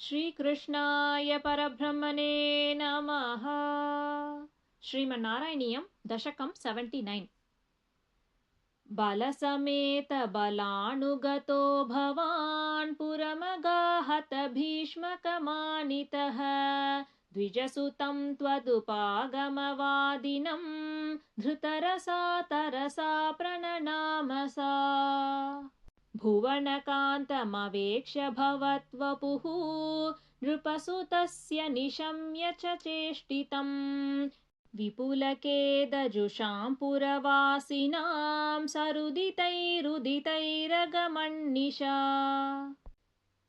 श्रीकृष्णाय परब्रह्मणे नमः। श्रीमन्नारायणीयं दशकं 79। बलसमेत बलानुगतो भवान् पुरमगाहत भीष्मकमानितः द्विजसुतं त्वदुपागमवादिनं धृतरसा तरसा प्रणनामसा भुवनकान्तमवेक्ष्य भवद्वपुः नृपसुतस्य निशम्य च चेष्टितं विपुलकेदजुषां पुरवासिनां सरुदितैरुदितैरगमन्निशा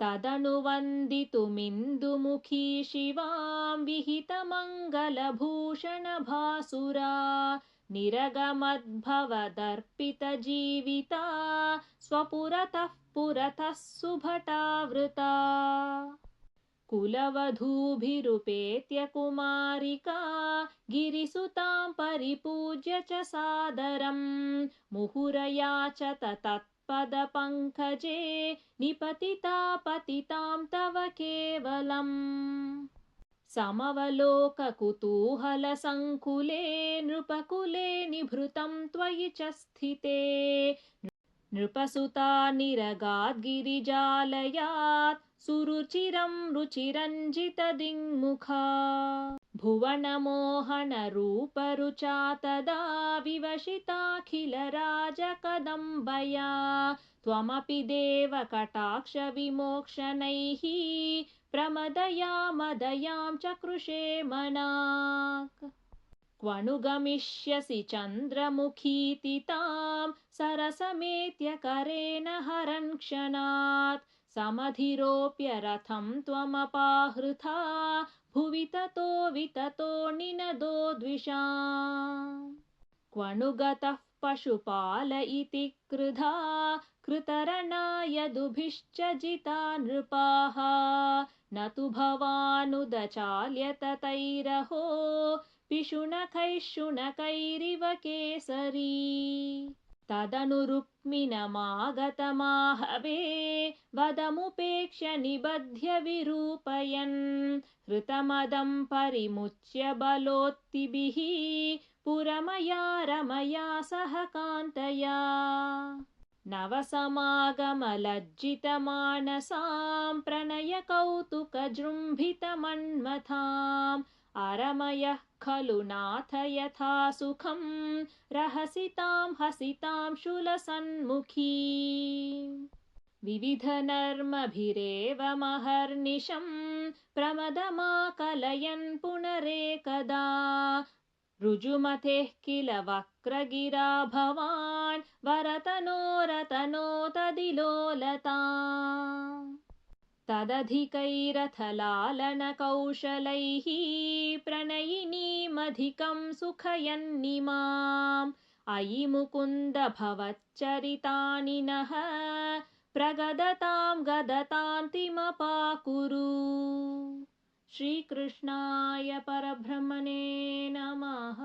तदनुवन्दितुमिन्दुमुखी शिवां विहितमङ्गलभूषणभासुरा निरगमद्भवदर्पितजीविता स्वपुरतः पुरतः सुभटावृता कुलवधूभिरुपेत्य कुमारिका गिरिसुतां परिपूज्य च सादरं मुहुरयाचत तत्पदपङ्कजे निपतिता पतितां तव केवलम् समवलोककुतूहलसङ्कुले नृपकुले निभृतं त्वयि च स्थिते नृपसुता निरगाद्गिरिजालयात् सुरुचिरं रुचिरञ्जितदिङ्मुखा भुवनमोहनरूपरुचा तदा विवशिताखिलराजकदम्बया त्वमपि देवकटाक्षविमोक्षणैः प्रमदयामदयां चकृषे मनाक् क्वनु गमिष्यसि चन्द्रमुखीति तां सरसमेत्य करेण हरन् क्षणात् समधिरोप्य रथं त्वमपाहृथा भुवि ततो विततो निनदो द्विषाम् क्वनु गतः पशुपाल इति क्रुधा कृतरणायदुभिश्च जिता नृपाः न तु भवानुदचाल्य ततैरहो पिशुनकैः शुनकैरिव केसरी तदनु रुक्मिणमागतमाहवे वदमुपेक्ष्य निबध्य विरूपयन् हृतमदं परिमुच्य बलोत्तिभिः पुरमया रमया सह कान्तया नवसमागमलज्जितमानसां प्रणयकौतुकजृम्भितमन्मथाम् अरमयः खलु नाथ यथा सुखं रहसितां हसितां शूलसन्मुखी विविधनर्मभिरेव महर्निशं प्रमदमाकलयन् पुनरेकदा ऋजुमतेः किल वक्रगिरा भवान् वरतनो तदिलोलता तदधिकैरथलालनकौशलैः प्रणयिनीमधिकं सुखयन्निमाम् अयि मुकुन्द भवच्चरितानि नः प्रगदतां गदतान्तिमपाकुरु। श्रीकृष्णाय परब्रह्मणे नमः।